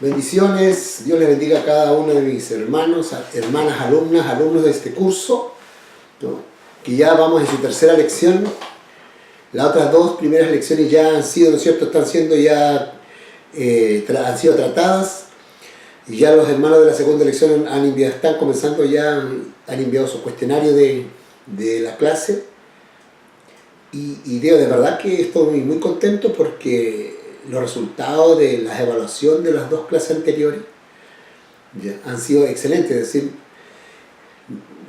Bendiciones, Dios les bendiga a cada uno de mis hermanos, hermanas, alumnas, alumnos de este curso, ¿no? Que ya vamos en su tercera lección. Las otras dos primeras lecciones ya han sido, ¿no es cierto?, están siendo ya, han sido tratadas, y ya los hermanos de la segunda lección están comenzando ya, han enviado su cuestionario de la clase, y de verdad que estoy muy contento porque los resultados de la evaluación de las dos clases anteriores ya han sido excelentes, es decir,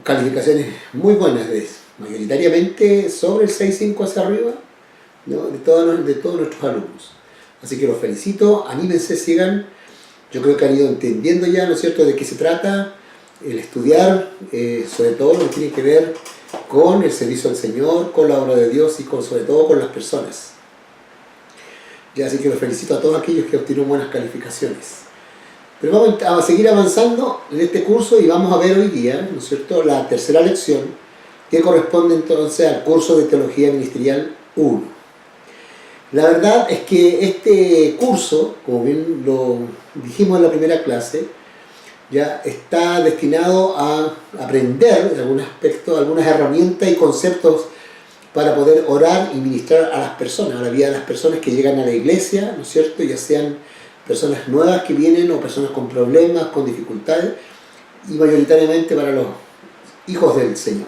calificaciones muy buenas, mayoritariamente sobre el 6.5 hacia arriba, ¿no?, de todos nuestros alumnos. Así que los felicito, anímense, sigan. Yo creo que han ido entendiendo ya, ¿no es cierto?, de qué se trata el estudiar, sobre todo lo que tiene que ver con el servicio al Señor, con la obra de Dios y sobre todo con las personas. Ya, así que los felicito a todos aquellos que obtuvieron buenas calificaciones. Pero vamos a seguir avanzando en este curso y vamos a ver hoy día, ¿no es cierto?, la tercera lección, que corresponde entonces al curso de Teología Ministerial 1. La verdad es que este curso, como bien lo dijimos en la primera clase, ya está destinado a aprender en algún aspecto, algunas herramientas y conceptos para poder orar y ministrar a las personas, a la vida de las personas que llegan a la iglesia, ¿no es cierto?, ya sean personas nuevas que vienen o personas con problemas, con dificultades, y mayoritariamente para los hijos del Señor,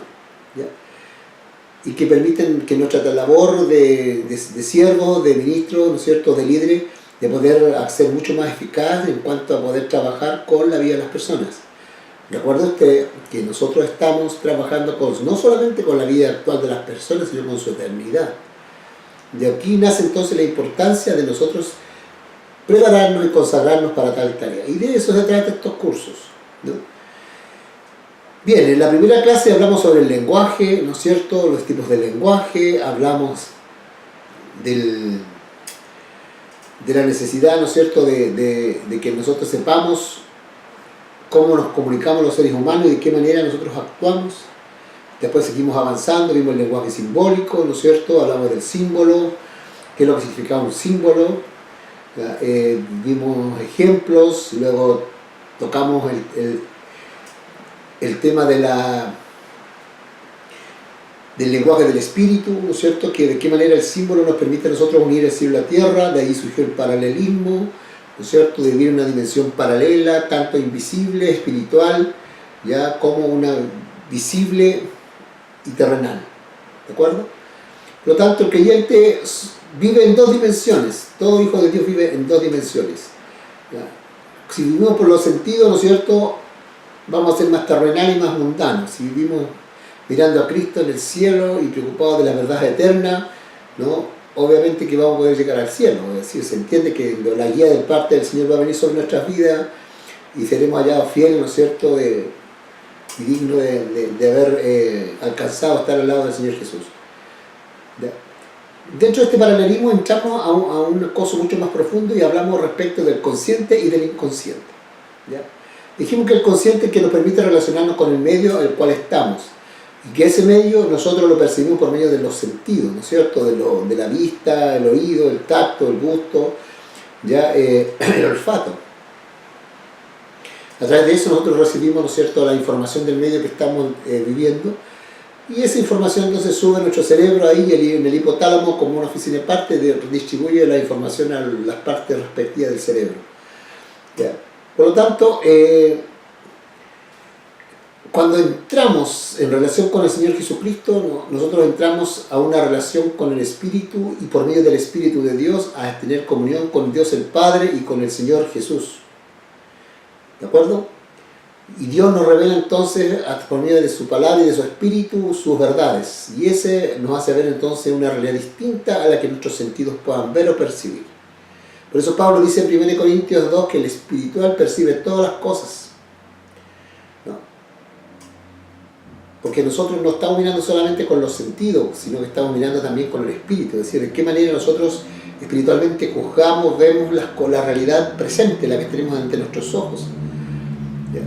¿ya? Y que permiten que nuestra labor de siervos, de ministros, ¿no es cierto?, de líderes, de poder ser mucho más eficaz en cuanto a poder trabajar con la vida de las personas. Recuerde usted que nosotros estamos trabajando no solamente con la vida actual de las personas, sino con su eternidad. De aquí nace entonces la importancia de nosotros prepararnos y consagrarnos para tal tarea. Y de eso se trata estos cursos, ¿no? Bien, en la primera clase hablamos sobre el lenguaje, ¿no es cierto?, los tipos de lenguaje, hablamos de la necesidad, ¿no es cierto?, de que nosotros sepamos cómo nos comunicamos los seres humanos y de qué manera nosotros actuamos. Después seguimos avanzando, vimos el lenguaje simbólico, ¿no es cierto?, hablamos del símbolo, qué es lo que significaba un símbolo, vimos ejemplos, luego tocamos el tema del lenguaje del espíritu, ¿no es cierto?, que de qué manera el símbolo nos permite a nosotros unir el cielo y la tierra, de ahí surgió el paralelismo, ¿no es cierto?, de vivir una dimensión paralela, tanto invisible, espiritual, ya como una visible y terrenal, ¿de acuerdo? Por lo tanto, el creyente vive en dos dimensiones, todo hijo de Dios vive en dos dimensiones, ¿ya? Si vivimos por los sentidos, ¿no es cierto?, vamos a ser más terrenal y más mundanos. Si vivimos mirando a Cristo en el cielo y preocupados de la verdad eterna, ¿no?, obviamente que vamos a poder llegar al cielo. Es decir, se entiende que la guía de parte del Señor va a venir sobre nuestras vidas y seremos hallados fieles, ¿no es cierto?, y dignos de haber alcanzado a estar al lado del Señor Jesús. ¿Ya? Dentro de este paralelismo entramos a un cosa mucho más profundo y hablamos respecto del consciente y del inconsciente, ¿ya? Dijimos que el consciente es que nos permite relacionarnos con el medio en el cual estamos, y que ese medio nosotros lo percibimos por medio de los sentidos, ¿no es cierto?, de la vista, el oído, el tacto, el gusto, ya, el olfato. A través de eso nosotros recibimos, ¿no es cierto?, la información del medio que estamos viviendo, y esa información entonces sube a nuestro cerebro ahí en el hipotálamo como una oficina de parte, distribuye la información a las partes respectivas del cerebro, ¿ya? Por lo tanto, cuando entramos en relación con el Señor Jesucristo, nosotros entramos a una relación con el Espíritu y por medio del Espíritu de Dios a tener comunión con Dios el Padre y con el Señor Jesús. ¿De acuerdo? Y Dios nos revela entonces por medio de su palabra y de su Espíritu sus verdades. Y ese nos hace ver entonces una realidad distinta a la que nuestros sentidos puedan ver o percibir. Por eso Pablo dice en 1 Corintios 2 que el espiritual percibe todas las cosas, ¿no? Porque nosotros no estamos mirando solamente con los sentidos, sino que estamos mirando también con el espíritu, es decir, de qué manera nosotros espiritualmente juzgamos, vemos la realidad presente, la que tenemos ante nuestros ojos, ¿ya?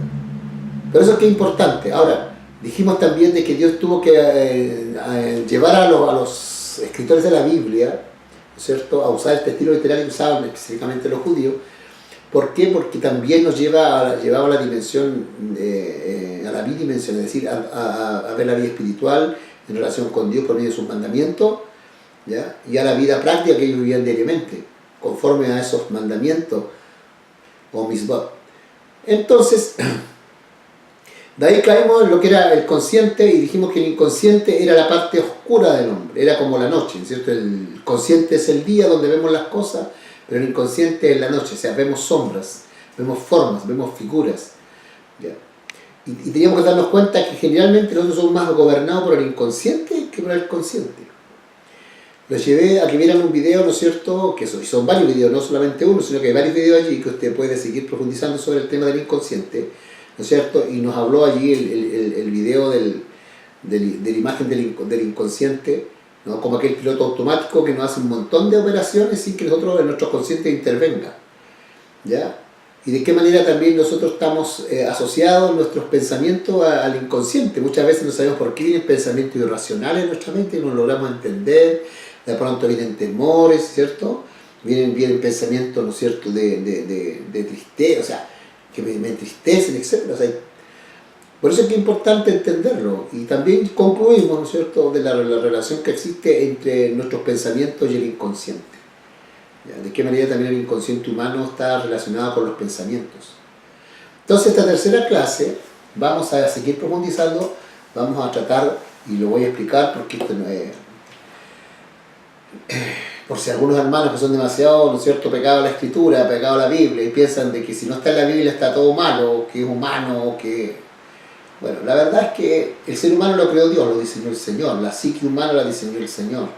Por eso es que es importante. Ahora, dijimos también de que Dios tuvo que llevar a los escritores de la Biblia, ¿no es cierto?, a usar este estilo literario que usaban específicamente los judíos, ¿Por qué? Porque también nos llevaba a la dimensión, a la bidimensión, es decir, a ver la vida espiritual en relación con Dios por medio de sus mandamientos, ¿ya? Y a la vida práctica que ellos vivían diariamente, conforme a esos mandamientos o misbot. Entonces, de ahí caemos en lo que era el consciente y dijimos que el inconsciente era la parte oscura del hombre, era como la noche, ¿cierto? El consciente es el día donde vemos las cosas, pero el inconsciente es la noche, o sea, vemos sombras, vemos formas, vemos figuras. ¿Ya? Y teníamos que darnos cuenta que generalmente nosotros somos más gobernados por el inconsciente que por el consciente. Los llevé a que vieran un video, ¿no es cierto? Que son varios videos, no solamente uno, sino que hay varios videos allí que usted puede seguir profundizando sobre el tema del inconsciente, ¿no es cierto? Y nos habló allí el video de la imagen del inconsciente, ¿no? Como aquel piloto automático que nos hace un montón de operaciones sin que nosotros en nuestro consciente intervenga, ¿ya? Y de qué manera también nosotros estamos asociados nuestros pensamientos al inconsciente. Muchas veces no sabemos por qué vienen pensamientos irracionales en nuestra mente y no logramos entender. De pronto vienen temores, ¿cierto? Vienen pensamientos, ¿no es cierto?, de tristeza, o sea, que me entristecen, etc. O sea, por eso es que es importante entenderlo. Y también concluimos, ¿no es cierto?, de la relación que existe entre nuestros pensamientos y el inconsciente. ¿Ya? De qué manera también el inconsciente humano está relacionado con los pensamientos. Entonces, esta tercera clase vamos a seguir profundizando, vamos a tratar, y lo voy a explicar porque esto no es... Por si algunos hermanos que son demasiado, ¿no es cierto?, pegados a la escritura, pegados a la Biblia, y piensan de que si no está en la Biblia está todo malo, que es humano, que... Bueno, la verdad es que el ser humano lo creó Dios, lo diseñó el Señor, la psique humana la diseñó el Señor.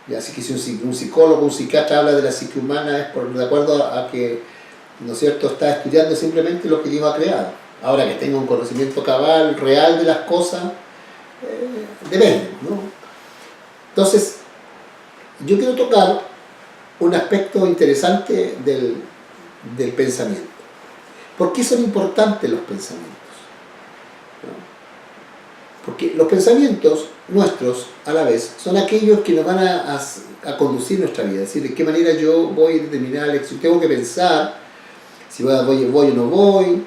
Y así que si un psicólogo, un psiquiatra habla de la psique humana es de acuerdo a que, ¿no es cierto?, está estudiando simplemente lo que Dios ha creado. Ahora que tenga un conocimiento cabal, real de las cosas, depende, ¿no? Entonces, yo quiero tocar un aspecto interesante del pensamiento. ¿Por qué son importantes los pensamientos? Porque los pensamientos nuestros, a la vez, son aquellos que nos van a conducir nuestra vida. Es decir, de qué manera yo voy a determinar la elección. Tengo que pensar si voy o no voy,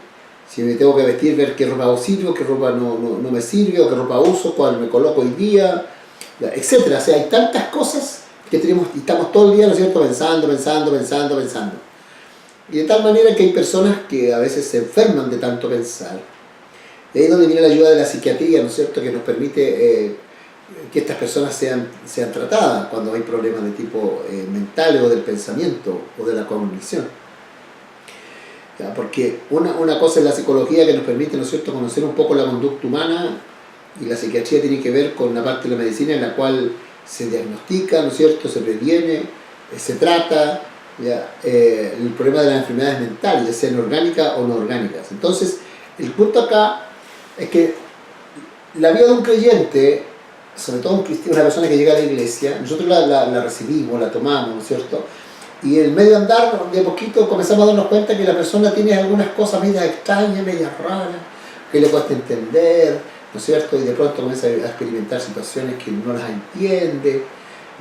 si me tengo que vestir, ver qué ropa sirve, qué ropa no me sirve, o qué ropa uso, cuál me coloco hoy día, etc. O sea, hay tantas cosas que tenemos y estamos todo el día, ¿no es cierto?, pensando. Y de tal manera que hay personas que a veces se enferman de tanto pensar. Y ahí es donde viene la ayuda de la psiquiatría, ¿no es cierto?, que nos permite que estas personas sean tratadas cuando hay problemas de tipo mental o del pensamiento o de la cognición. ¿Ya? Porque una cosa es la psicología que nos permite, ¿no es cierto?, conocer un poco la conducta humana, y la psiquiatría tiene que ver con una parte de la medicina en la cual se diagnostica, ¿no es cierto?, se previene, se trata, ¿ya?, el problema de las enfermedades mentales, ya sean orgánicas o no orgánicas. Entonces, el punto acá es que la vida de un creyente, sobre todo un cristiano, una persona que llega a la iglesia, nosotros la recibimos, la tomamos, ¿no es cierto?, y en el medio andar, de poquito, comenzamos a darnos cuenta que la persona tiene algunas cosas medias extrañas, medias raras, que le cuesta entender, ¿no es cierto?, y de pronto comienza a experimentar situaciones que no las entiende,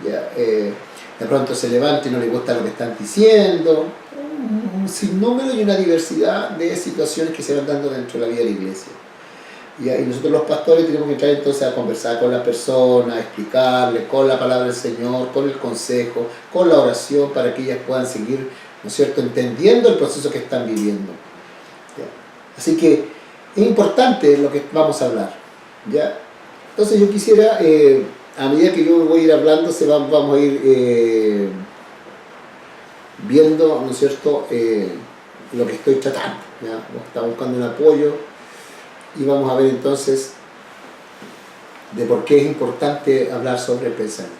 ¿ya? De pronto se levanta y no le gusta lo que están diciendo, un sinnúmero y una diversidad de situaciones que se van dando dentro de la vida de la iglesia. ¿Ya? Y nosotros los pastores tenemos que entrar entonces a conversar con la persona, a explicarle con la palabra del Señor, con el consejo, con la oración, para que ellas puedan seguir, ¿no es cierto?, entendiendo el proceso que están viviendo. ¿Ya? Así que es importante lo que vamos a hablar, ¿ya? Entonces yo quisiera, a medida que yo voy a ir hablando, vamos a ir viendo, ¿no es cierto?, lo que estoy tratando, ¿ya? Estamos buscando un apoyo y vamos a ver entonces de por qué es importante hablar sobre el pensamiento.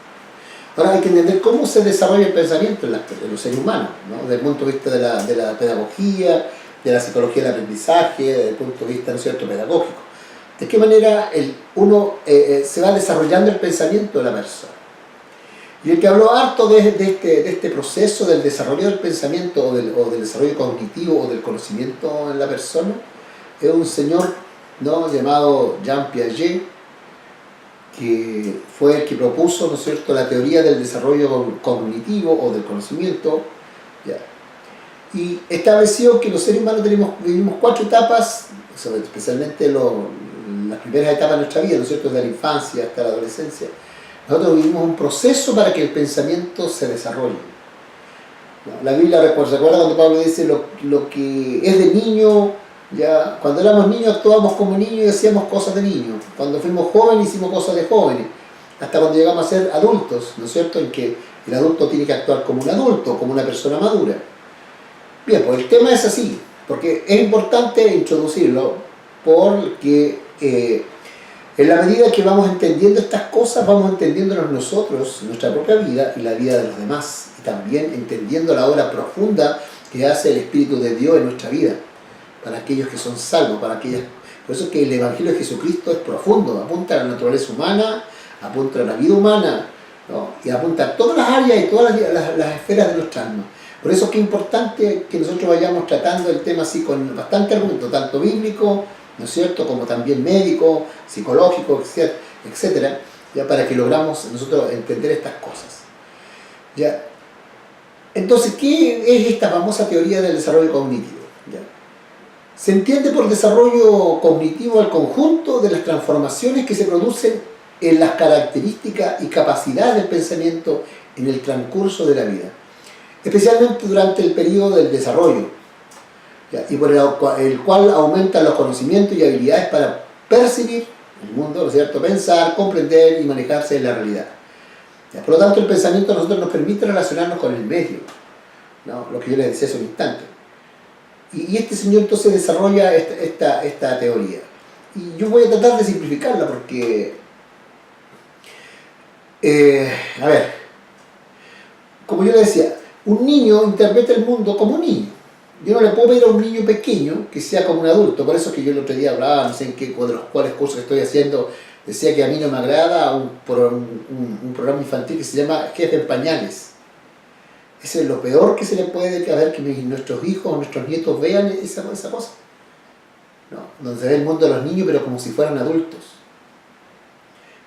Ahora hay que entender cómo se desarrolla el pensamiento en los seres humanos, ¿no?, desde el punto de vista de la pedagogía, de la psicología del aprendizaje, desde el punto de vista, ¿no es cierto?, pedagógico. De qué manera uno se va desarrollando el pensamiento de la persona. Y el que habló harto de este proceso del desarrollo del pensamiento o del desarrollo cognitivo o del conocimiento en la persona es un señor, ¿no?, llamado Jean Piaget, que fue el que propuso, ¿no es cierto?, la teoría del desarrollo cognitivo o del conocimiento, ¿ya? y estableció que los seres humanos vivimos 4 etapas, especialmente las primeras etapas de nuestra vida, ¿no es cierto?, desde la infancia hasta la adolescencia. Nosotros vivimos un proceso para que el pensamiento se desarrolle. ¿No? La Biblia, ¿recuerda cuando Pablo dice lo que es de niño? Ya, cuando éramos niños actuábamos como niños y hacíamos cosas de niños. Cuando fuimos jóvenes hicimos cosas de jóvenes. Hasta cuando llegamos a ser adultos, ¿no es cierto?, en que el adulto tiene que actuar como un adulto, como una persona madura. Bien, pues el tema es así, porque es importante introducirlo, porque en la medida que vamos entendiendo estas cosas, vamos entendiéndonos nosotros, nuestra propia vida y la vida de los demás, y también entendiendo la obra profunda que hace el Espíritu de Dios en nuestra vida, para aquellos que son salvos, para aquellas. Por eso es que el Evangelio de Jesucristo es profundo, apunta a la naturaleza humana, apunta a la vida humana, ¿no? Y apunta a todas las áreas y todas las esferas de nuestra alma. Por eso es que es importante que nosotros vayamos tratando el tema así con bastante argumento, tanto bíblico, ¿no es cierto?, como también médico, psicológico, etcétera, ya para que logramos nosotros entender estas cosas. ¿Ya? Entonces, ¿qué es esta famosa teoría del desarrollo cognitivo? ¿Ya? Se entiende por desarrollo cognitivo el conjunto de las transformaciones que se producen en las características y capacidades del pensamiento en el transcurso de la vida, especialmente durante el periodo del desarrollo, ¿ya? Y por el cual aumentan los conocimientos y habilidades para percibir el mundo, ¿no es cierto?, pensar, comprender y manejarse en la realidad. ¿Ya? Por lo tanto, el pensamiento a nosotros nos permite relacionarnos con el medio, ¿no?, lo que yo les decía hace un instante. Y este señor entonces desarrolla esta teoría. Y yo voy a tratar de simplificarla porque, a ver, como yo le decía, un niño interpreta el mundo como un niño. Yo no le puedo pedir a un niño pequeño que sea como un adulto. Por eso es que yo el otro día hablaba, no sé en qué, de los cuales cursos que estoy haciendo, decía que a mí no me agrada un programa infantil que se llama Jefe en Pañales. Eso es lo peor que se le puede haber, que nuestros hijos o nuestros nietos vean esa cosa, ¿no? Donde se ve el mundo de los niños pero como si fueran adultos,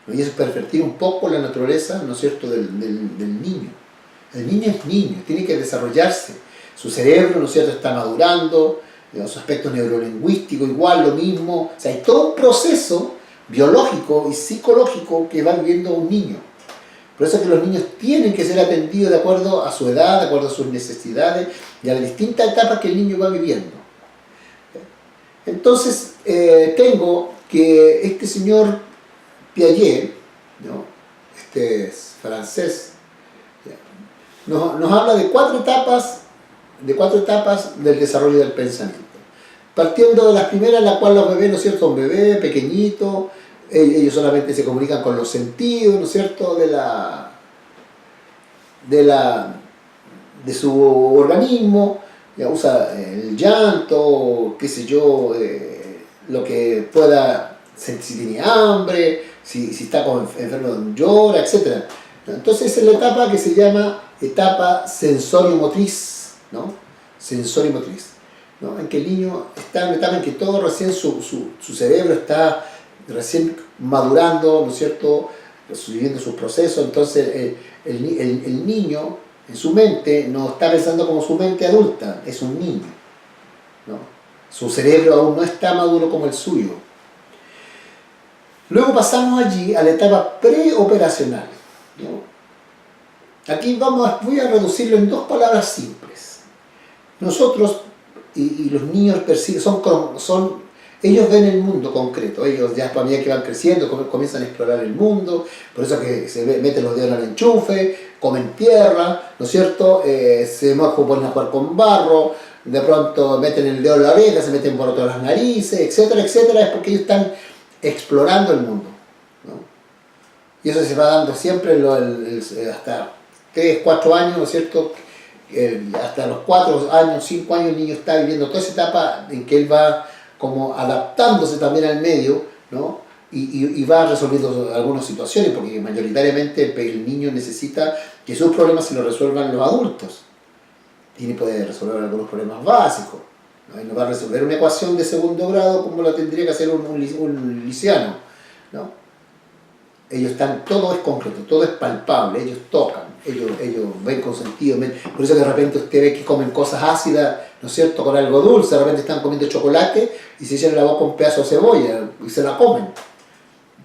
¿no? Y eso es pervertir un poco la naturaleza, ¿no es cierto?, del niño. El niño es niño, tiene que desarrollarse. Su cerebro, ¿no es cierto?, está madurando, su aspecto neurolingüístico igual, lo mismo. O sea, hay todo un proceso biológico y psicológico que va viviendo un niño. Por eso es que los niños tienen que ser atendidos de acuerdo a su edad, de acuerdo a sus necesidades y a las distintas etapas que el niño va viviendo. Entonces, tengo que este señor Piaget, ¿no?, este es francés, nos habla de 4 etapas del desarrollo del pensamiento. Partiendo de las primeras, en la cual los bebés, ¿no es cierto?, un bebé pequeñito, ellos solamente se comunican con los sentidos, ¿no es cierto?, de su organismo, ya usa el llanto, qué sé yo, lo que pueda sentir, si tiene hambre, si está enfermo llora, etc. Entonces esa es la etapa que se llama etapa sensorio-motriz, ¿no? Sensorio-motriz, ¿no? En que el niño está en una etapa en que todo recién su cerebro está recién madurando, ¿no es cierto?, viviendo sus procesos. Entonces el niño en su mente no está pensando como su mente adulta, es un niño, ¿no? Su cerebro aún no está maduro como el suyo. Luego pasamos allí a la etapa preoperacional, ¿no? Aquí voy a reducirlo en 2 palabras simples. Nosotros y los niños perciben, ellos ven el mundo concreto, ellos ya a medida que van creciendo comienzan a explorar el mundo, por eso que se meten los dedos en el enchufe, comen tierra, ¿no es cierto?, se ponen a jugar con barro, de pronto meten el dedo en la oreja, se meten por otras las narices, etcétera, etcétera, es porque ellos están explorando el mundo, ¿no? Y eso se va dando siempre hasta 3, 4 años, ¿no es cierto?, hasta los 4 años, 5 años el niño está viviendo toda esa etapa en que él va como adaptándose también al medio, ¿no? Y va resolviendo algunas situaciones, porque mayoritariamente el niño necesita que sus problemas se los resuelvan los adultos. Puede resolver algunos problemas básicos, ¿no? Y no va a resolver una ecuación de segundo grado como la tendría que hacer un liceano, ¿no? Ellos están, todo es concreto, todo es palpable, ellos tocan, ellos ven con sentido, por eso que de repente usted ve que comen cosas ácidas, ¿no es cierto?, con algo dulce, de repente están comiendo chocolate y se echan en la boca un pedazo de cebolla y se la comen.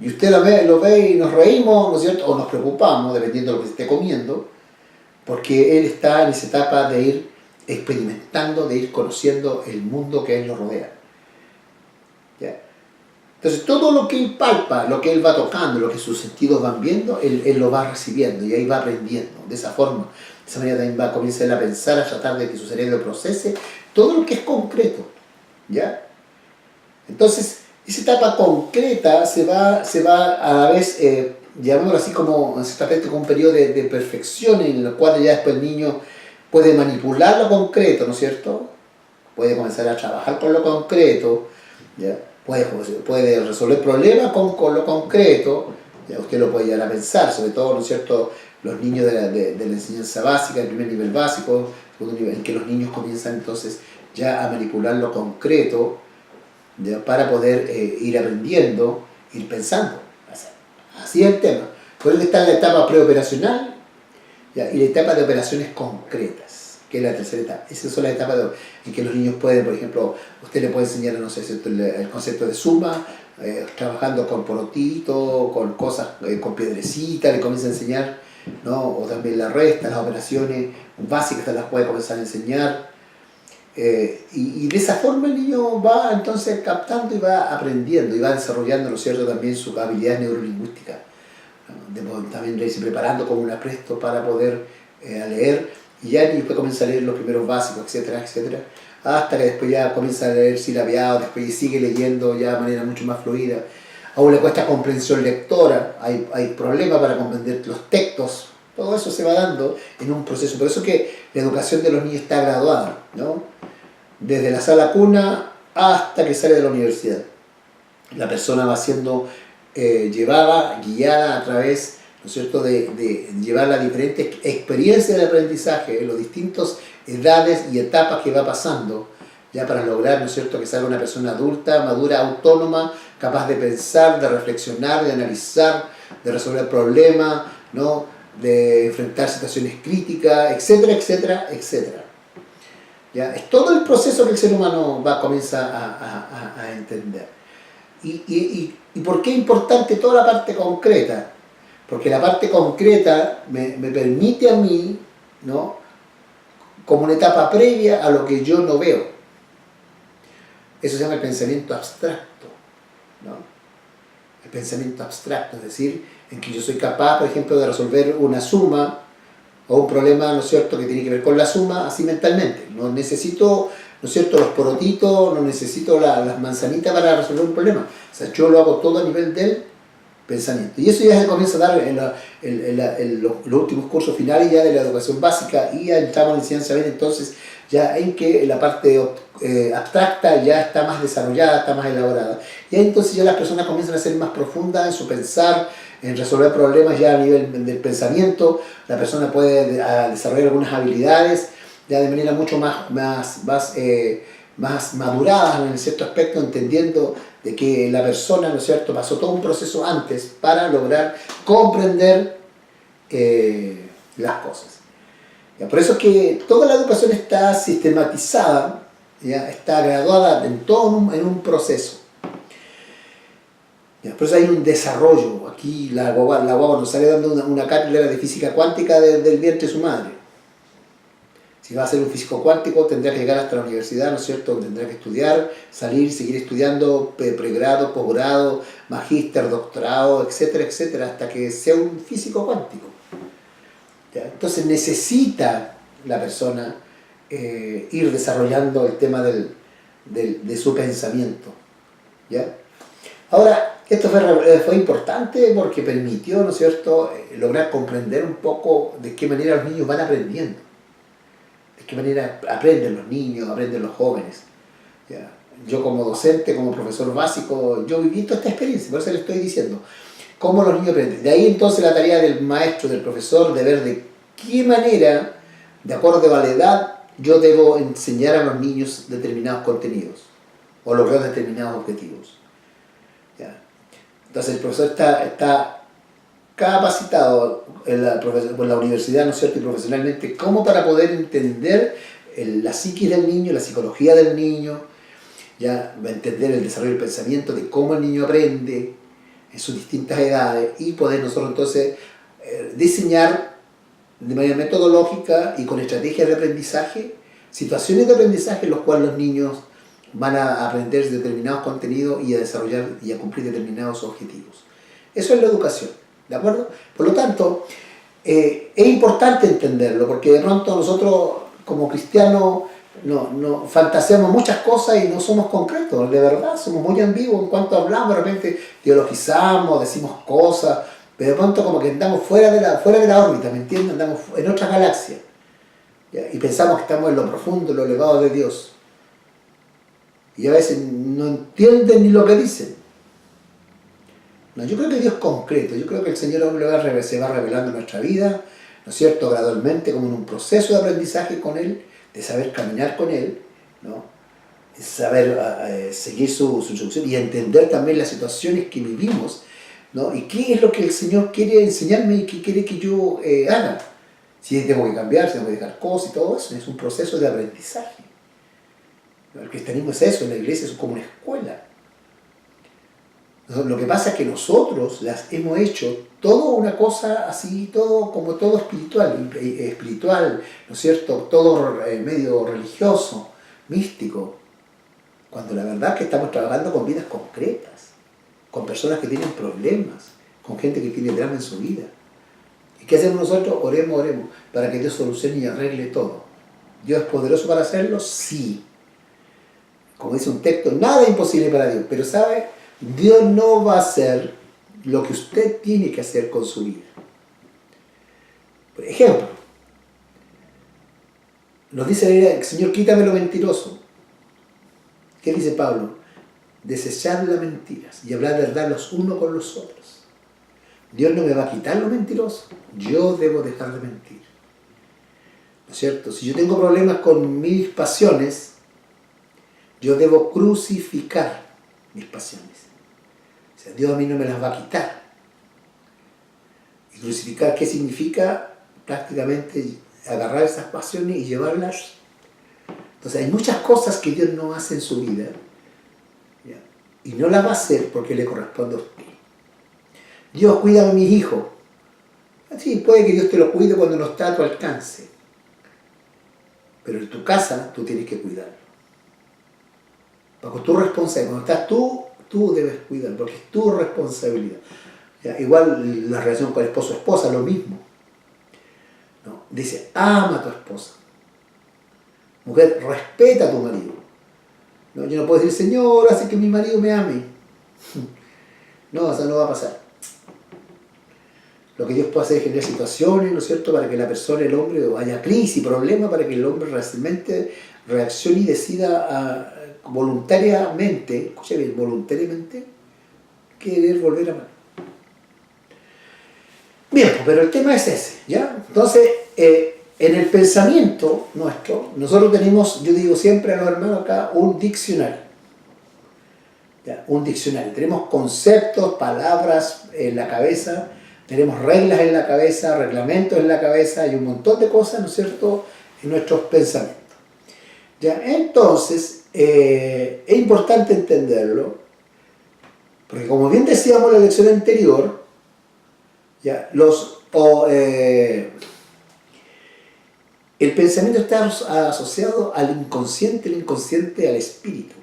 Y usted lo ve y nos reímos, ¿no es cierto?, o nos preocupamos, dependiendo de lo que esté comiendo, porque él está en esa etapa de ir experimentando, de ir conociendo el mundo que él lo rodea. ¿Ya? Entonces todo lo que él palpa, lo que él va tocando, lo que sus sentidos van viendo, él lo va recibiendo y ahí va aprendiendo. De esa forma, de esa manera también va a comenzar a pensar, a tratar de que su cerebro procese todo lo que es concreto. ¿Ya? Entonces, esa etapa concreta se va a la vez, llamémoslo así como, en cierto aspecto, como un periodo de perfección en el cual ya después el niño puede manipular lo concreto, ¿no es cierto? Puede comenzar a trabajar con lo concreto, ¿ya? Puede resolver problemas con lo concreto, ya usted lo puede llegar a pensar, sobre todo, ¿no es cierto?, los niños de la enseñanza básica, el primer nivel básico, segundo nivel, en que los niños comienzan entonces ya a manipular lo concreto, ¿ya?, para poder ir aprendiendo, ir pensando. Así es el tema. Por eso está la etapa preoperacional, ¿ya?, y la etapa de operaciones concretas, que es la tercera etapa. Esas son las etapas en que los niños pueden, por ejemplo, usted le puede enseñar, no sé, el concepto de suma, trabajando con porotito, con cosas, con piedrecitas, le comienza a enseñar, ¿no?, o también la resta, las operaciones básicas se las puede comenzar a enseñar. Y de esa forma el niño va entonces captando y va aprendiendo y va desarrollando, ¿no es cierto?, también sus habilidades neurolingüísticas, ¿no? También irse preparando como un apresto para poder leer, y ya después comienza a leer los primeros básicos, etcétera, etcétera, hasta que después ya comienza a leer silabeado, después sigue leyendo ya de manera mucho más fluida. Aún le cuesta comprensión lectora, hay problemas para comprender los textos, todo eso se va dando en un proceso. Por eso que la educación de los niños está graduada, ¿no?, desde la sala cuna hasta que sale de la universidad. La persona va siendo llevada, guiada a través, ¿no es cierto?, de llevar las diferentes experiencias de aprendizaje, en las distintas edades y etapas que va pasando, ya para lograr, ¿no es cierto?, que salga una persona adulta, madura, autónoma, capaz de pensar, de reflexionar, de analizar, de resolver problemas, ¿no?, de enfrentar situaciones críticas, etcétera, etcétera, etcétera. ¿Ya? Es todo el proceso que el ser humano comienza a entender. ¿Y por qué es importante toda la parte concreta? Porque la parte concreta me permite a mí, ¿no?, como una etapa previa a lo que yo no veo. Eso se llama el pensamiento abstracto, ¿no? El pensamiento abstracto, es decir, en que yo soy capaz, por ejemplo, de resolver una suma o un problema, ¿no es cierto?, que tiene que ver con la suma, así mentalmente. No necesito, ¿no es cierto?, los porotitos, no necesito las manzanitas para resolver un problema. O sea, yo lo hago todo a nivel del pensamiento. Y eso ya se comienza a dar en los últimos cursos finales ya de la educación básica, y ya entramos en enseñanza media, entonces ya en que la parte abstracta ya está más desarrollada, está más elaborada. Y ahí entonces ya las personas comienzan a ser más profundas en su pensar, en resolver problemas ya a nivel del pensamiento. La persona puede desarrollar algunas habilidades ya de manera mucho más madurada en cierto aspecto, entendiendo de que la persona, ¿no es cierto?, pasó todo un proceso antes para lograr comprender las cosas. ¿Ya? Por eso es que toda la educación está sistematizada, ¿ya?, está graduada en todo en un proceso. ¿Ya? Por eso hay un desarrollo. Aquí la guagua nos sale dando una cátedra de física cuántica del vientre de su madre. Si va a ser un físico cuántico, tendrá que llegar hasta la universidad, ¿no es cierto?, tendrá que estudiar, salir, seguir estudiando pregrado, posgrado, magíster, doctorado, etcétera, etcétera, hasta que sea un físico cuántico. ¿Ya? Entonces necesita la persona ir desarrollando el tema de su pensamiento. ¿Ya? Ahora, esto fue importante porque permitió, ¿no es cierto?, lograr comprender un poco de qué manera los niños van aprendiendo. De qué manera aprenden los niños, aprenden los jóvenes. ¿Ya? Yo como docente, como profesor básico, yo viví toda esta experiencia, por eso le estoy diciendo cómo los niños aprenden. De ahí entonces la tarea del maestro, del profesor, de ver de qué manera, de acuerdo a la edad, yo debo enseñar a los niños determinados contenidos o lograr determinados objetivos. ¿Ya? Entonces el profesor está capacitado por la universidad, ¿no es cierto?, y profesionalmente, como para poder entender la psiquis del niño, la psicología del niño, ya entender el desarrollo del pensamiento, de cómo el niño aprende en sus distintas edades, y poder nosotros entonces diseñar de manera metodológica y con estrategias de aprendizaje, situaciones de aprendizaje en las cuales los niños van a aprender determinados contenidos y a desarrollar y a cumplir determinados objetivos. Eso es la educación, ¿de acuerdo? Por lo tanto, es importante entenderlo, porque de pronto nosotros como cristianos no fantaseamos muchas cosas y no somos concretos, de verdad, somos muy ambiguos en cuanto hablamos, de repente teologizamos, decimos cosas, pero de pronto como que andamos fuera de la órbita, ¿me entiendes? Andamos en otra galaxia, ¿ya? Y pensamos que estamos en lo profundo, en lo elevado de Dios. Y a veces no entienden ni lo que dicen. No, yo creo que Dios es concreto, yo creo que el Señor se va revelando en nuestra vida, ¿no es cierto?, gradualmente, como en un proceso de aprendizaje con Él, de saber caminar con Él, ¿no?, saber seguir su instrucción y entender también las situaciones que vivimos, ¿no?, y qué es lo que el Señor quiere enseñarme y qué quiere que yo haga. Si tengo que cambiar, si tengo que dejar cosas y todo eso, es un proceso de aprendizaje. El cristianismo es eso, la iglesia es como una escuela. Lo que pasa es que nosotros las hemos hecho todo una cosa así, todo como todo espiritual, ¿no es cierto?, todo medio religioso, místico, cuando la verdad es que estamos trabajando con vidas concretas, con personas que tienen problemas, con gente que tiene drama en su vida. ¿Y qué hacemos nosotros? Oremos, para que Dios solucione y arregle todo. ¿Dios es poderoso para hacerlo? Sí. Como dice un texto, nada es imposible para Dios, pero ¿sabe? Dios no va a hacer lo que usted tiene que hacer con su vida. Por ejemplo, nos dice la Biblia, Señor, quítame lo mentiroso. ¿Qué dice Pablo? Desechad las mentiras y hablar verdad los unos con los otros. Dios no me va a quitar lo mentiroso, yo debo dejar de mentir. ¿No es cierto? Si yo tengo problemas con mis pasiones, yo debo crucificar mis pasiones. O sea, Dios a mí no me las va a quitar. ¿Y crucificar qué significa? Prácticamente agarrar esas pasiones y llevarlas. Entonces hay muchas cosas que Dios no hace en su vida, ¿ya?, y no las va a hacer porque le corresponde a usted. Dios, cuida a mis hijos. Sí, puede que Dios te lo cuide cuando no está a tu alcance, pero en tu casa tú tienes que cuidarlo. Porque tu responsabilidad, cuando estás tú debes cuidar, porque es tu responsabilidad. ¿Ya? Igual la relación con el esposo o esposa, lo mismo, ¿no? Dice, ama a tu esposa. Mujer, respeta a tu marido. ¿No? Yo no puedo decir, Señor, hace que mi marido me ame. No, eso no va a pasar. Lo que Dios puede hacer es generar situaciones, ¿no es cierto?, para que la persona, el hombre, haya crisis, problema, para que el hombre realmente reaccione y decida voluntariamente, escuche bien, voluntariamente, querer volver a amar. Bien, pero el tema es ese, ¿ya? Entonces, en el pensamiento nuestro, nosotros tenemos, yo digo siempre a los hermanos acá, un diccionario. ¿Ya? Un diccionario. Tenemos conceptos, palabras en la cabeza, tenemos reglas en la cabeza, reglamentos en la cabeza y un montón de cosas, ¿no es cierto?, en nuestros pensamientos. ¿Ya? Entonces, es importante entenderlo, porque como bien decíamos en la lección anterior, ¿ya?, el pensamiento está asociado al inconsciente, el inconsciente al espíritu.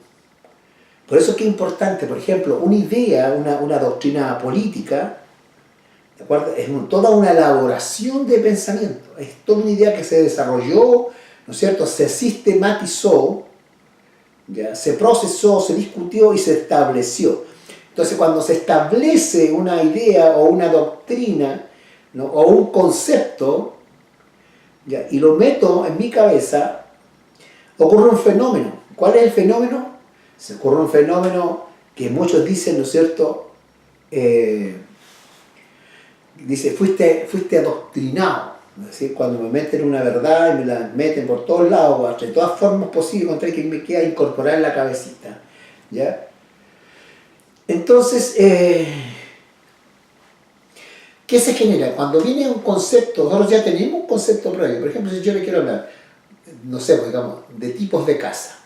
Por eso es que es importante, por ejemplo, una idea, una doctrina política, ¿de acuerdo?, es toda una elaboración de pensamiento, es toda una idea que se desarrolló, ¿no es cierto?, se sistematizó, ¿ya?, se procesó, se discutió y se estableció. Entonces, cuando se establece una idea o una doctrina, ¿no?, o un concepto, ¿ya?, y lo meto en mi cabeza, ocurre un fenómeno. ¿Cuál es el fenómeno? Se ocurre un fenómeno que muchos dicen, ¿no es cierto?, dice, fuiste adoctrinado. Es decir, cuando me meten una verdad y me la meten por todos lados, de todas formas posibles, contra que me queda incorporar en la cabecita, ¿ya? Entonces, ¿Qué se genera? Cuando viene un concepto, nosotros ya tenemos un concepto previo. Por ejemplo, si yo le quiero hablar, no sé, pues, digamos, de tipos de casa.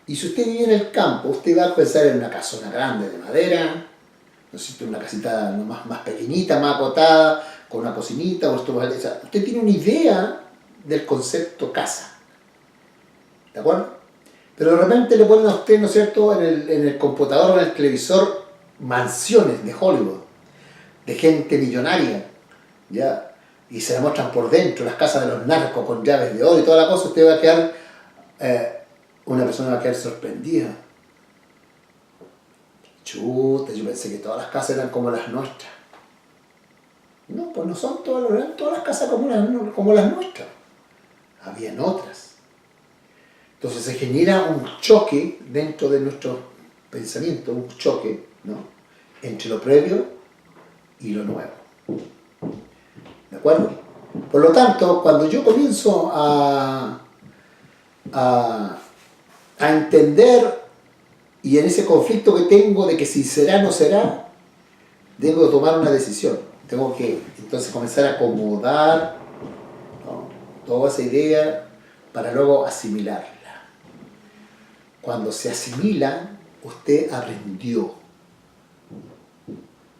Y si usted vive en el campo, usted va a pensar en una casona grande de madera, no sé, una casita más pequeñita, más acotada, con una cocinita, o sea, usted tiene una idea del concepto casa. ¿De acuerdo? Pero de repente le ponen a usted, ¿no es cierto?, en el computador o en el televisor mansiones de Hollywood, de gente millonaria, ¿ya? Y se la muestran por dentro, las casas de los narcos con llaves de oro y toda la cosa, usted va a quedar, una persona va a quedar sorprendida. Chuta, yo pensé que todas las casas eran como las nuestras. No, pues no son eran todas las casas como las nuestras. Habían otras. Entonces se genera un choque dentro de nuestro pensamiento, un choque, ¿no?, entre lo previo y lo nuevo. ¿De acuerdo? Por lo tanto, cuando yo comienzo a entender, y en ese conflicto que tengo de que si será o no será, debo tomar una decisión. Tengo que entonces comenzar a acomodar, ¿no?, toda esa idea para luego asimilarla. Cuando se asimila, usted aprendió.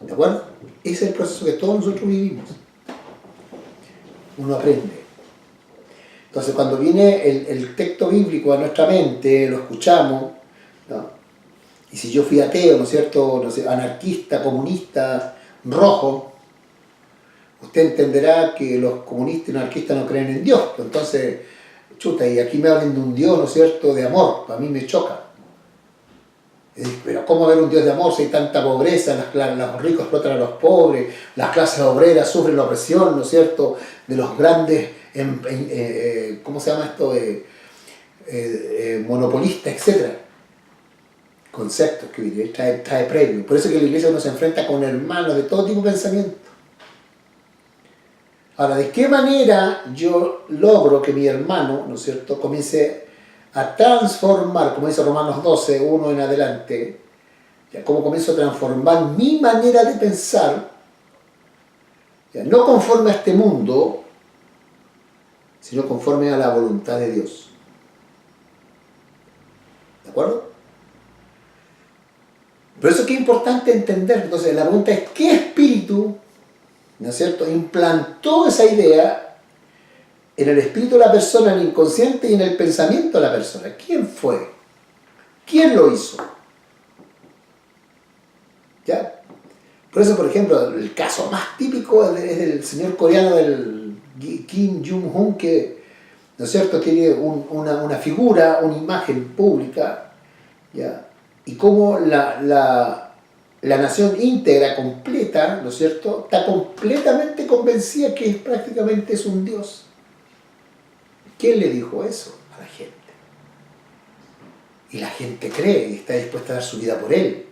¿De acuerdo? Ese es el proceso que todos nosotros vivimos. Uno aprende. Entonces, cuando viene el texto bíblico a nuestra mente, lo escuchamos, ¿no? Y si yo fui ateo, ¿no es cierto?, no sé, anarquista, comunista, rojo, usted entenderá que los comunistas y anarquistas no creen en Dios. Entonces, chuta, y aquí me hablan de un Dios, ¿no es cierto?, de amor. Para mí me choca. Pero ¿cómo haber un Dios de amor si hay tanta pobreza? Los ricos explotan a los pobres, las clases obreras sufren la opresión, ¿no es cierto?, de los grandes, ¿cómo se llama esto?, monopolistas, etc. Conceptos que trae premio. Por eso que la iglesia uno se enfrenta con hermanos de todo tipo de pensamiento. Ahora, ¿de qué manera yo logro que mi hermano, ¿no es cierto?, comience a transformar, como dice Romanos 12, 1 en adelante, ya, cómo comienzo a transformar mi manera de pensar, ya, no conforme a este mundo, sino conforme a la voluntad de Dios? ¿De acuerdo? Por eso es que es importante entender. Entonces la pregunta es, ¿qué espíritu, ¿no es cierto?, implantó esa idea en el espíritu de la persona, en el inconsciente y en el pensamiento de la persona? ¿Quién fue? ¿Quién lo hizo? ¿Ya? Por eso, por ejemplo, el caso más típico es del señor coreano, del Kim Jong-un, que, ¿no es cierto?, tiene una figura, una imagen pública, ¿ya? Y cómo la nación íntegra, completa, ¿no es cierto?, está completamente convencida que prácticamente es un dios. ¿Quién le dijo eso? A la gente. Y la gente cree y está dispuesta a dar su vida por él.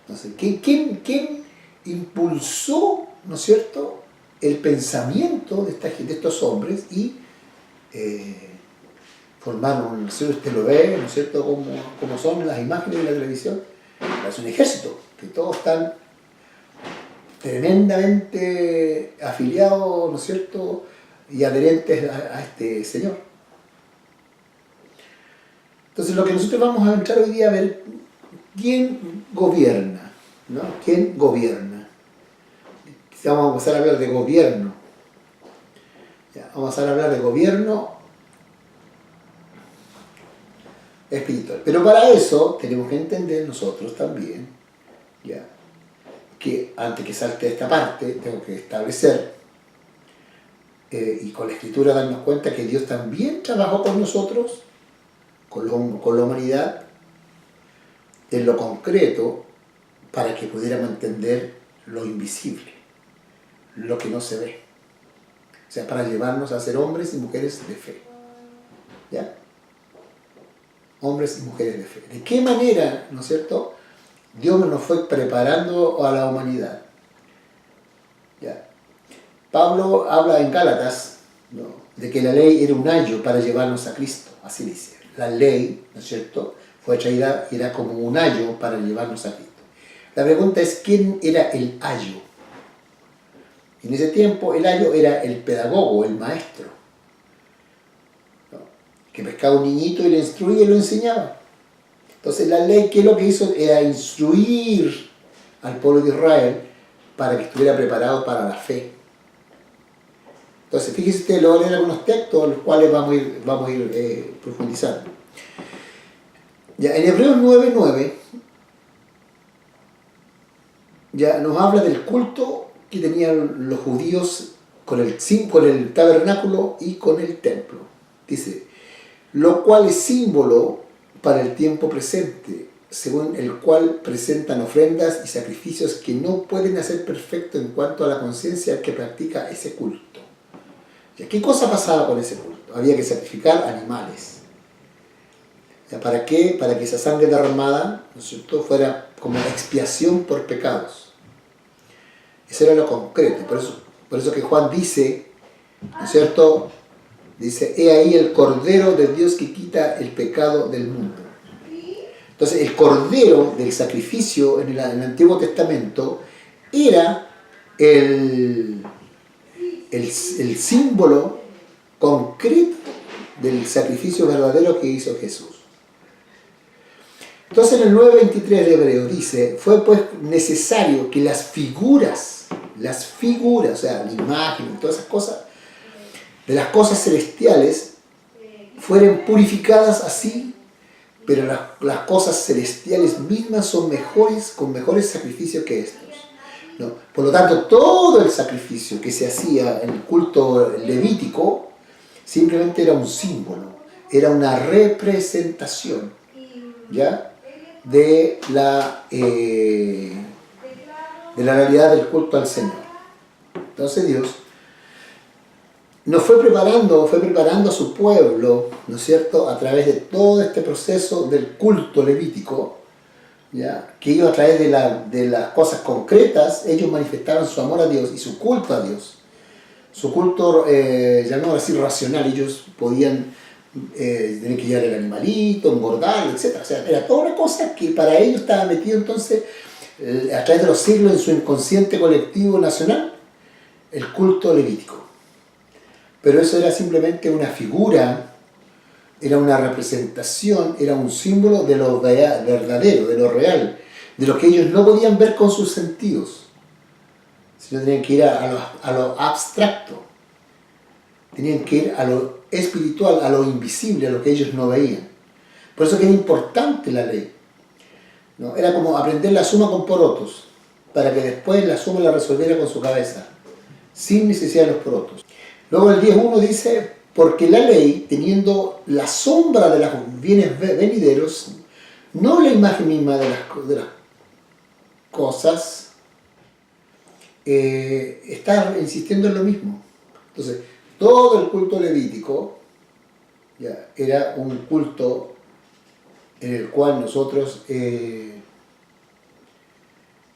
Entonces, ¿quién impulsó, ¿no es cierto?, el pensamiento de esta gente, de estos hombres, y formaron, no sé si usted lo ve, ¿no es cierto?, como son las imágenes de la televisión? Es un ejército, que todos están tremendamente afiliados, ¿no es cierto?, y adherentes a este señor. Entonces, lo que nosotros vamos a entrar hoy día a ver, ¿quién gobierna? ¿No? ¿Quién gobierna? Vamos a empezar a hablar de gobierno. Ya, vamos a hablar de gobierno espiritual. Pero para eso tenemos que entender nosotros también, ya, que antes que salte esta parte, tengo que establecer, y con la escritura darnos cuenta que Dios también trabajó con nosotros, con la humanidad, en lo concreto, para que pudiéramos entender lo invisible, lo que no se ve. O sea, para llevarnos a ser hombres y mujeres de fe. ¿Ya? Hombres y mujeres de fe. ¿De qué manera, no es cierto?, Dios nos fue preparando a la humanidad? ¿Ya? Pablo habla en Gálatas, ¿no?, de que la ley era un ayo para llevarnos a Cristo. Así dice. La ley, ¿no es cierto?, fue traída, era como un ayo para llevarnos a Cristo. La pregunta es, ¿quién era el ayo? Y en ese tiempo el ayo era el pedagogo, el maestro, ¿no? Que pescaba un niñito y le instruía y lo enseñaba. Entonces la ley, ¿qué es lo que hizo? Era instruir al pueblo de Israel para que estuviera preparado para la fe. Entonces, fíjese usted, le voy a leer algunos textos, los cuales vamos a ir profundizando. Ya, en Hebreos 9:9 ya nos habla del culto que tenían los judíos con el tabernáculo y con el templo. Dice, lo cual es símbolo para el tiempo presente, según el cual presentan ofrendas y sacrificios que no pueden hacer perfecto en cuanto a la conciencia del que practica ese culto. ¿Ya? ¿Qué cosa pasaba con ese culto? Había que sacrificar animales. ¿Ya? ¿Para qué? Para que esa sangre derramada, ¿no es cierto?, fuera como expiación por pecados. Eso era lo concreto. Por eso que Juan dice, ¿no es cierto?, dice, he ahí el Cordero de Dios que quita el pecado del mundo. Entonces, el Cordero del sacrificio en el Antiguo Testamento era el símbolo concreto del sacrificio verdadero que hizo Jesús. Entonces, en el 9:23 de Hebreo dice, fue pues necesario que las figuras, o sea, la imagen y todas esas cosas, de las cosas celestiales, fueran purificadas así, pero las cosas celestiales mismas son mejores, con mejores sacrificios que estos, ¿no? Por lo tanto, todo el sacrificio que se hacía en el culto levítico simplemente era un símbolo, era una representación, ¿ya?, de la realidad del culto al Señor. Entonces Dios nos fue preparando a su pueblo, ¿no es cierto?, a través de todo este proceso del culto levítico, ¿ya?, que ellos a través de las cosas concretas, ellos manifestaban su amor a Dios y su culto a Dios. Su culto, llamémoslo así, racional. Ellos podían tener que llevar el animalito, engordarlo, etc. O sea, era toda una cosa que para ellos estaba metido entonces, a través de los siglos, en su inconsciente colectivo nacional, el culto levítico. Pero eso era simplemente una figura, era una representación, era un símbolo de lo verdadero, de lo real, de lo que ellos no podían ver con sus sentidos, sino tenían que ir a lo abstracto, tenían que ir a lo espiritual, a lo invisible, a lo que ellos no veían. Por eso que era importante la ley, ¿no? Era como aprender la suma con porotos, para que después la suma la resolviera con su cabeza, sin necesidad de los porotos. Luego el 10.1 dice, porque la ley, teniendo la sombra de los bienes venideros, no la imagen misma de las cosas, está insistiendo en lo mismo. Entonces, todo el culto levítico ya era un culto en el cual nosotros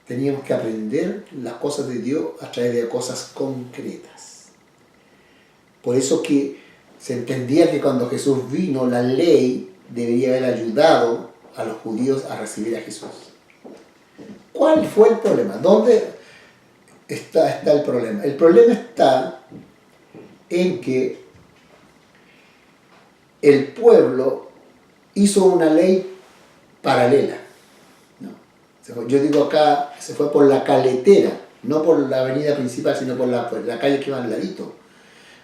teníamos que aprender las cosas de Dios a través de cosas concretas. Por eso que se entendía que cuando Jesús vino, la ley debería haber ayudado a los judíos a recibir a Jesús. ¿Cuál fue el problema? ¿Dónde está el problema? El problema está en que el pueblo hizo una ley paralela, ¿no? Yo digo acá, se fue por la caletera, no por la avenida principal, sino por la calle que va al ladito,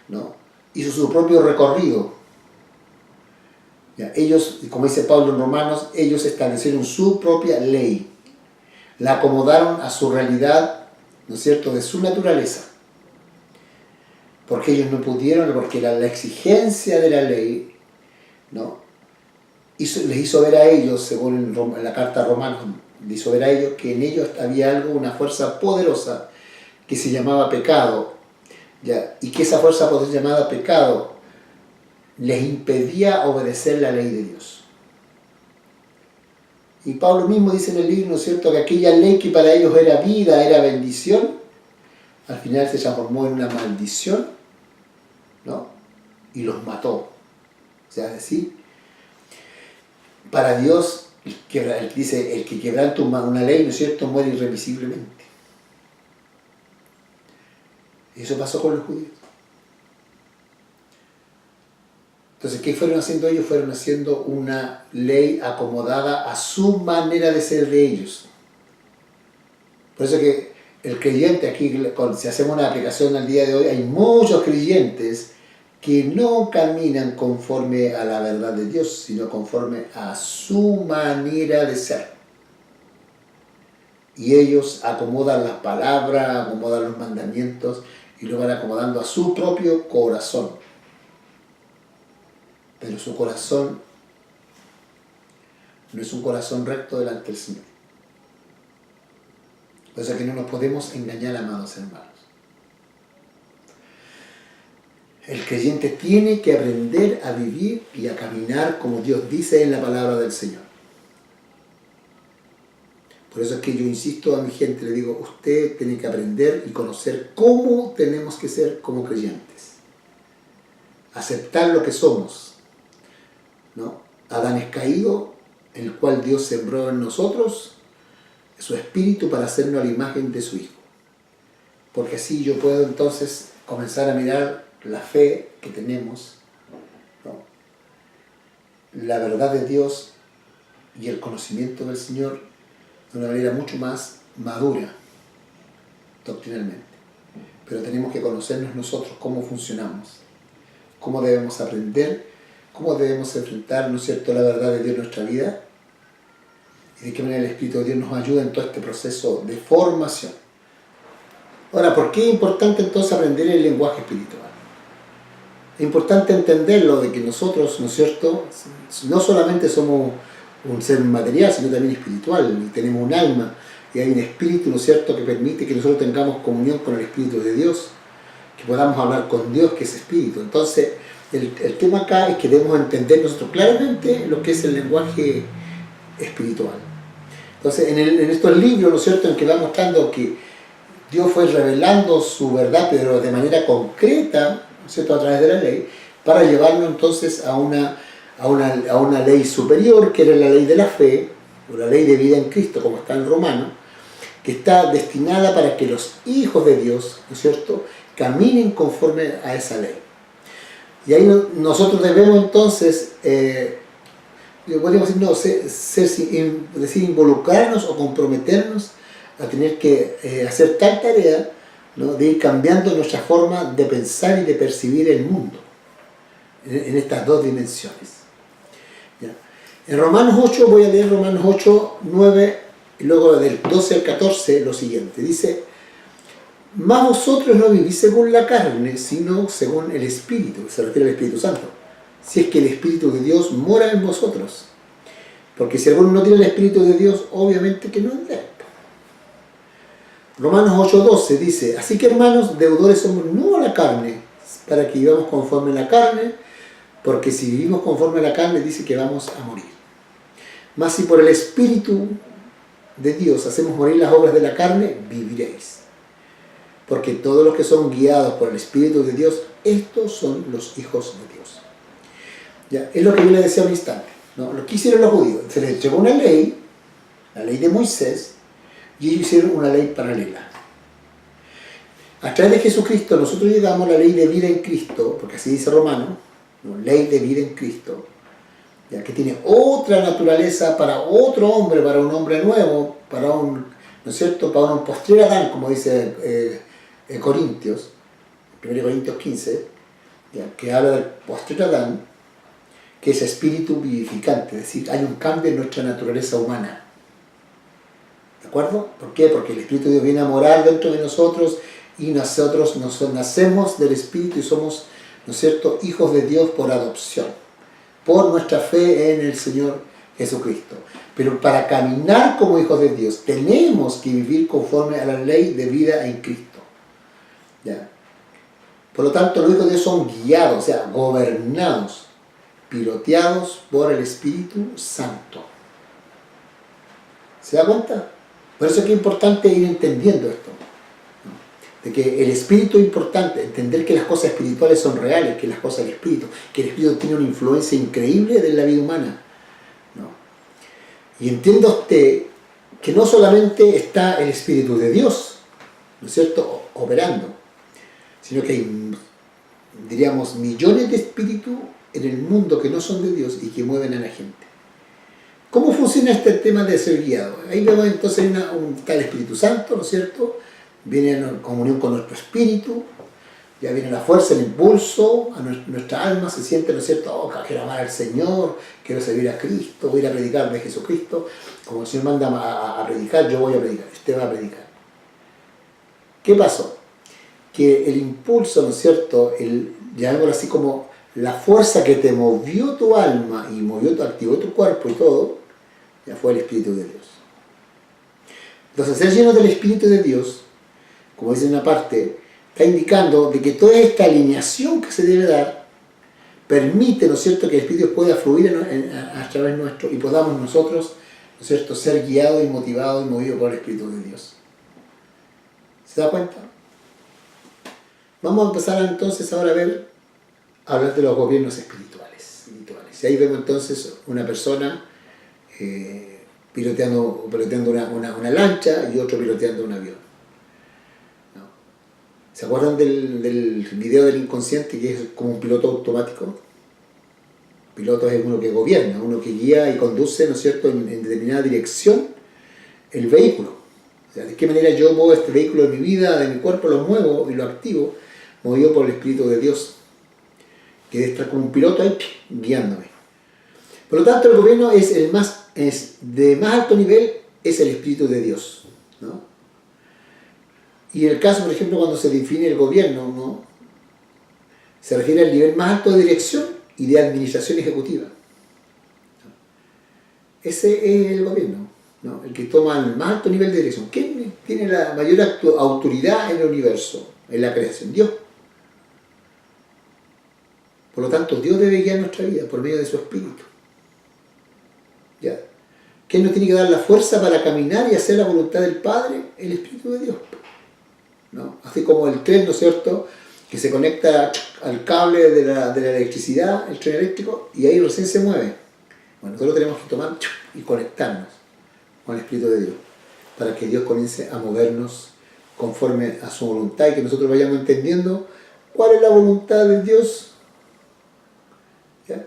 ¿no? Hizo su propio recorrido. ¿Ya? Ellos, como dice Pablo en Romanos, ellos establecieron su propia ley, la acomodaron a su realidad, ¿no es cierto?, de su naturaleza. Porque ellos no pudieron, porque la exigencia de la ley, ¿no?, les hizo ver a ellos, según en la carta a Romanos, les hizo ver a ellos que en ellos había algo, una fuerza poderosa que se llamaba pecado, ¿ya? Y que esa fuerza poderosa llamada pecado les impedía obedecer la ley de Dios. Y Pablo mismo dice en el libro, ¿no es cierto?, que aquella ley que para ellos era vida, era bendición, al final se transformó en una maldición, ¿no?, y los mató. O sea, es decir, para Dios, dice, el que quebranta una ley, ¿no es cierto?, muere irremisiblemente. Y eso pasó con los judíos. Entonces, ¿qué fueron haciendo ellos? Fueron haciendo una ley acomodada a su manera de ser de ellos. Por eso que el creyente aquí, si hacemos una aplicación al día de hoy, hay muchos creyentes que no caminan conforme a la verdad de Dios, sino conforme a su manera de ser. Y ellos acomodan las palabras, acomodan los mandamientos y lo van acomodando a su propio corazón. Pero su corazón no es un corazón recto delante del Señor. Por eso que no nos podemos engañar, amados hermanos. El creyente tiene que aprender a vivir y a caminar como Dios dice en la palabra del Señor. Por eso es que yo insisto a mi gente, le digo, usted tiene que aprender y conocer cómo tenemos que ser como creyentes. Aceptar lo que somos, ¿no? Adán es caído, el cual Dios sembró en nosotros su espíritu para hacernos a la imagen de su Hijo. Porque así yo puedo entonces comenzar a mirar la fe que tenemos, ¿no? La verdad de Dios y el conocimiento del Señor de una manera mucho más madura doctrinalmente. Pero tenemos que conocernos nosotros, cómo funcionamos, cómo debemos aprender, cómo debemos enfrentar, ¿no es cierto?, la verdad de Dios en nuestra vida y de qué manera el Espíritu de Dios nos ayuda en todo este proceso de formación. Ahora, ¿por qué es importante entonces aprender el lenguaje espiritual? Es importante entenderlo de que nosotros, ¿no es cierto?, no solamente somos un ser material, sino también espiritual, y tenemos un alma, y hay un espíritu, ¿no es cierto?, que permite que nosotros tengamos comunión con el Espíritu de Dios, que podamos hablar con Dios, que es espíritu. Entonces, el tema acá es que debemos entender nosotros claramente lo que es el lenguaje espiritual. Entonces, en estos libros, ¿no es cierto?, en que va mostrando que Dios fue revelando su verdad, pero de manera concreta, ¿no es cierto?, a través de la ley, para llevarlo entonces a una ley superior, que era la ley de la fe, o la ley de vida en Cristo, como está en Romanos, que está destinada para que los hijos de Dios, ¿no es cierto?, caminen conforme a esa ley. Y ahí nosotros debemos entonces, podríamos decir, no, decir involucrarnos o comprometernos a tener que hacer tal tarea, ¿no?, de ir cambiando nuestra forma de pensar y de percibir el mundo en estas dos dimensiones. ¿Ya? En Romanos 8, voy a leer Romanos 8, 9 y luego del 12 al 14 lo siguiente. Dice: mas vosotros no vivís según la carne, sino según el Espíritu, se refiere al Espíritu Santo, si es que el Espíritu de Dios mora en vosotros. Porque si alguno no tiene el Espíritu de Dios, obviamente que no es de él. Romanos 8:12 dice: así que, hermanos, deudores somos no a la carne, para que vivamos conforme a la carne, porque si vivimos conforme a la carne, dice que vamos a morir. Mas si por el Espíritu de Dios hacemos morir las obras de la carne, viviréis. Porque todos los que son guiados por el Espíritu de Dios, estos son los hijos de Dios. Ya, es lo que yo le decía un instante, ¿no? Lo que hicieron los judíos, se les llegó una ley, la ley de Moisés, y ellos hicieron una ley paralela. A través de Jesucristo nosotros llegamos a la ley de vida en Cristo, porque así dice Romano, ¿no? Ley de vida en Cristo, ya que tiene otra naturaleza para otro hombre, para un hombre nuevo, para un, ¿no es cierto?, para un postrer Adán, como dice Corintios, 1 Corintios 15, ya, que habla del postrer Adán, que es espíritu vivificante, es decir, hay un cambio en nuestra naturaleza humana. ¿De acuerdo? ¿Por qué? Porque el Espíritu de Dios viene a morar dentro de nosotros y nosotros nacemos del Espíritu y somos, ¿no es cierto?, hijos de Dios por adopción, por nuestra fe en el Señor Jesucristo. Pero para caminar como hijos de Dios tenemos que vivir conforme a la ley de vida en Cristo. ¿Ya? Por lo tanto, los hijos de Dios son guiados, o sea, gobernados, piloteados por el Espíritu Santo. ¿Se da cuenta? Por eso es que es importante ir entendiendo esto, ¿no? De que el Espíritu es importante, entender que las cosas espirituales son reales, que las cosas del Espíritu, que el Espíritu tiene una influencia increíble en la vida humana, ¿no? Y entienda usted que no solamente está el Espíritu de Dios, ¿no es cierto?, operando, sino que hay, diríamos, millones de espíritus en el mundo que no son de Dios y que mueven a la gente. ¿Cómo funciona este tema de ser guiado? Ahí vemos entonces está el Espíritu Santo, ¿no es cierto? Viene en comunión con nuestro espíritu, ya viene la fuerza, el impulso, a nuestra alma se siente, ¿no es cierto? Oh, quiero amar al Señor, quiero servir a Cristo, voy a ir a predicar de Jesucristo. Como el Señor manda a predicar, yo voy a predicar, usted va a predicar. ¿Qué pasó? Que el impulso, ¿no es cierto? Llamémoslo así como la fuerza que te movió tu alma y activó tu cuerpo y todo, ya fue el Espíritu de Dios. Entonces, ser lleno del Espíritu de Dios, como dice en una parte, está indicando de que toda esta alineación que se debe dar permite, ¿no es cierto?, que el Espíritu pueda fluir a través nuestro y podamos nosotros, ¿no es cierto?, ser guiados y motivados y movidos por el Espíritu de Dios. ¿Se da cuenta? Vamos a empezar entonces ahora a hablar de los gobiernos espirituales. Y ahí vemos entonces una persona piloteando una lancha y otro piloteando un avión. ¿No? ¿Se acuerdan del video del inconsciente, que es como un piloto automático? Piloto es uno que gobierna, uno que guía y conduce, ¿no es cierto?, en determinada dirección el vehículo. O sea, de qué manera yo muevo este vehículo de mi vida, de mi cuerpo, lo muevo y lo activo, movido por el Espíritu de Dios, que debe estar como un piloto ahí guiándome. Por lo tanto, el gobierno es de más alto nivel, es el Espíritu de Dios, ¿no? Y en el caso, por ejemplo, cuando se define el gobierno, ¿no?, se refiere al nivel más alto de dirección y de administración ejecutiva. Ese es el gobierno, ¿no?, el que toma el más alto nivel de dirección. ¿Quién tiene la mayor autoridad en el universo, en la creación? Dios. Por lo tanto, Dios debe guiar nuestra vida por medio de su Espíritu. ¿Ya? ¿Quién nos tiene que dar la fuerza para caminar y hacer la voluntad del Padre? El Espíritu de Dios, ¿no? Así como el tren, ¿no es cierto?, que se conecta al cable de la electricidad, el tren eléctrico, y ahí recién se mueve. Bueno, nosotros tenemos que tomar y conectarnos con el Espíritu de Dios, para que Dios comience a movernos conforme a su voluntad y que nosotros vayamos entendiendo cuál es la voluntad de Dios. ¿Ya?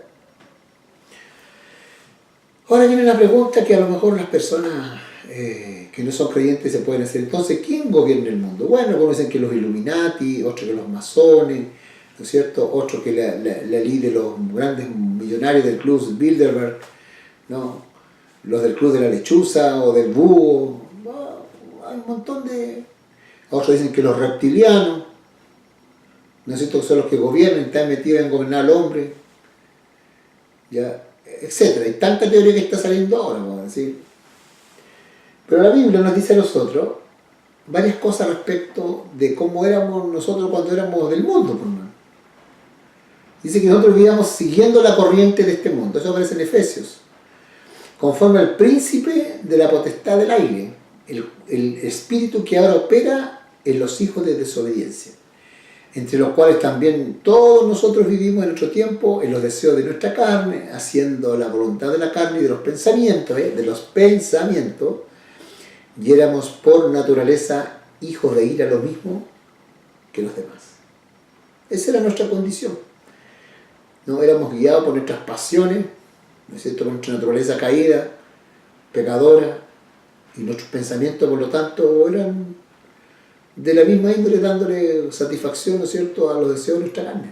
Ahora viene la pregunta que a lo mejor las personas que no son creyentes se pueden hacer. Entonces, ¿quién gobierna el mundo? Bueno, algunos dicen que los Illuminati, otros que los masones, ¿no es cierto? Otros que la elite de los grandes millonarios del club Bilderberg, ¿no?, los del club de la lechuza o del búho. Bueno, hay un montón de... Otros dicen que los reptilianos, ¿no es cierto?, que son los que gobiernan, están metidos en gobernar al hombre, ¿ya?, etcétera. Hay tanta teoría que está saliendo ahora, vamos a decir. Pero la Biblia nos dice a nosotros varias cosas respecto de cómo éramos nosotros cuando éramos del mundo, por más. Dice que nosotros vivíamos siguiendo la corriente de este mundo. Eso aparece en Efesios. Conforme al príncipe de la potestad del aire, el espíritu que ahora opera en los hijos de desobediencia, entre los cuales también todos nosotros vivimos en nuestro tiempo en los deseos de nuestra carne, haciendo la voluntad de la carne y de los pensamientos, y éramos por naturaleza hijos de ira, lo mismo que los demás. Esa era nuestra condición. No éramos guiados por nuestras pasiones, ¿no es cierto?, por nuestra naturaleza caída, pecadora, y nuestros pensamientos, por lo tanto, eran de la misma índole, dándole satisfacción, ¿no es cierto?, a los deseos de nuestra carne.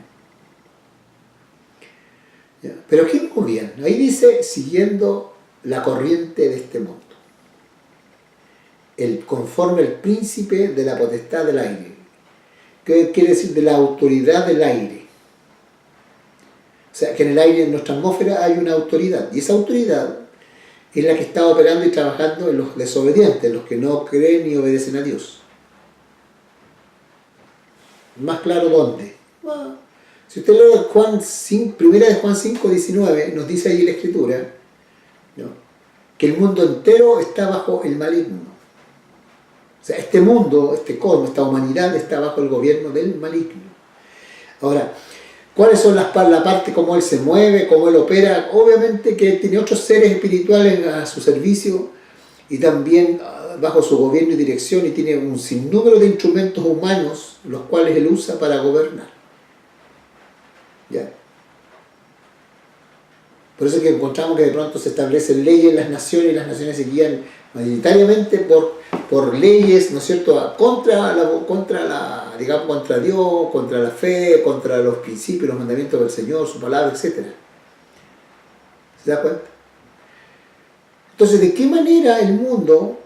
¿Ya? Pero ¿quién gobierna? Ahí dice, siguiendo la corriente de este mundo. Conforme el príncipe de la potestad del aire. ¿Qué quiere decir? De la autoridad del aire. O sea, que en el aire, en nuestra atmósfera, hay una autoridad. Y esa autoridad es la que está operando y trabajando en los desobedientes, en los que no creen ni obedecen a Dios. Más claro, ¿dónde? Bueno, si usted lee primera de Juan 5, 19, nos dice ahí la Escritura, ¿no?, que el mundo entero está bajo el maligno. O sea, este mundo, este cosmos, esta humanidad está bajo el gobierno del maligno. Ahora, ¿cuáles son la parte, cómo él se mueve, cómo él opera? Obviamente que tiene otros seres espirituales a su servicio y también bajo su gobierno y dirección y tiene un sinnúmero de instrumentos humanos los cuales él usa para gobernar. ¿Ya? Por eso es que encontramos que de pronto se establecen leyes en las naciones y las naciones se guían mayoritariamente por leyes, ¿no es cierto?, contra Dios, contra la fe, contra los principios, los mandamientos del Señor, su palabra, etc. ¿Se da cuenta? Entonces, ¿de qué manera el mundo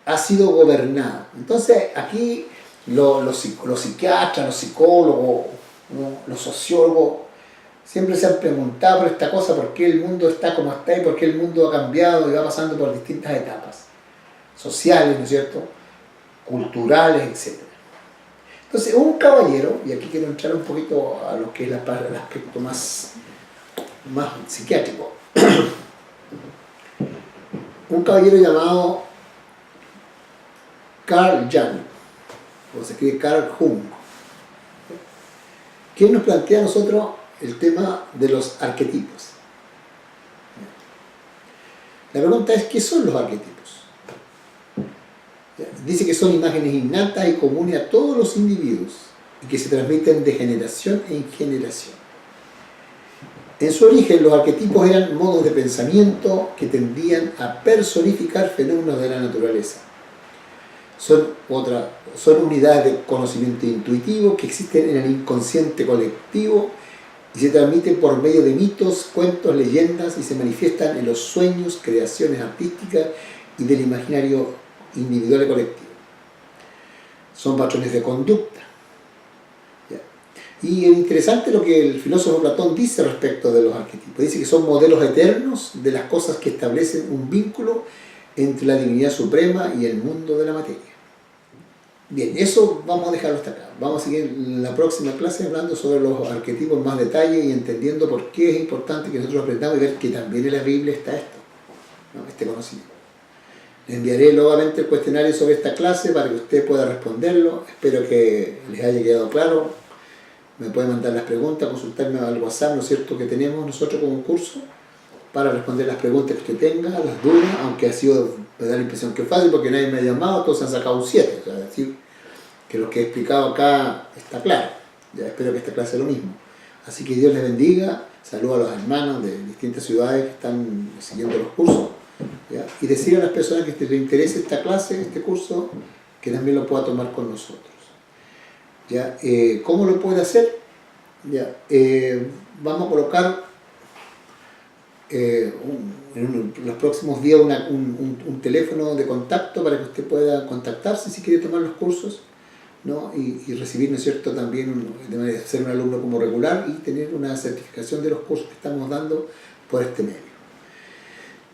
ha sido gobernado? Entonces, aquí los psiquiatras, los psicólogos, ¿no?, los sociólogos, siempre se han preguntado por esta cosa, por qué el mundo está como está y por qué el mundo ha cambiado y va pasando por distintas etapas sociales, ¿no es cierto?, culturales, etc. Entonces, un caballero, y aquí quiero entrar un poquito a lo que es el aspecto más psiquiátrico, un caballero llamado Carl Jung, o se escribe Carl Jung, quien nos plantea a nosotros el tema de los arquetipos. La pregunta es, ¿qué son los arquetipos? Dice que son imágenes innatas y comunes a todos los individuos y que se transmiten de generación en generación. En su origen, los arquetipos eran modos de pensamiento que tendían a personificar fenómenos de la naturaleza. Son unidades de conocimiento intuitivo que existen en el inconsciente colectivo y se transmiten por medio de mitos, cuentos, leyendas y se manifiestan en los sueños, creaciones artísticas y del imaginario individual y colectivo. Son patrones de conducta. ¿Ya? Y es interesante lo que el filósofo Platón dice respecto de los arquetipos. Dice que son modelos eternos de las cosas que establecen un vínculo entre la divinidad suprema y el mundo de la materia. Bien, eso vamos a dejarlo hasta acá. Vamos a seguir en la próxima clase hablando sobre los arquetipos en más detalle y entendiendo por qué es importante que nosotros aprendamos y ver que también en la Biblia está esto, ¿no?, este conocimiento. Les enviaré nuevamente el cuestionario sobre esta clase para que usted pueda responderlo. Espero que les haya quedado claro. Me pueden mandar las preguntas, consultarme al WhatsApp, ¿no es cierto?, que tenemos nosotros como curso, para responder las preguntas que usted tenga, las dudas, aunque me da la impresión que es fácil porque nadie me ha llamado, todos han sacado un 7, o sea, es decir, que lo que he explicado acá está claro. Ya espero que esta clase sea lo mismo. Así que Dios les bendiga, saludo a los hermanos de distintas ciudades que están siguiendo los cursos, ¿ya? Y decir a las personas que les interese esta clase, este curso, que también lo pueda tomar con nosotros. ¿Ya? ¿Cómo lo puede hacer? ¿Ya? Vamos a colocar en los próximos días un teléfono de contacto para que usted pueda contactarse si quiere tomar los cursos, ¿no?, y recibir, ¿no es cierto?, también de manera de ser un alumno como regular y tener una certificación de los cursos que estamos dando por este medio.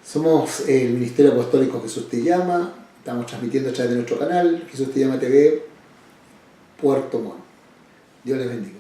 Somos el Ministerio Apostólico Jesús Te Llama, estamos transmitiendo a través de nuestro canal Jesús Te Llama TV, Puerto Montt. Dios les bendiga.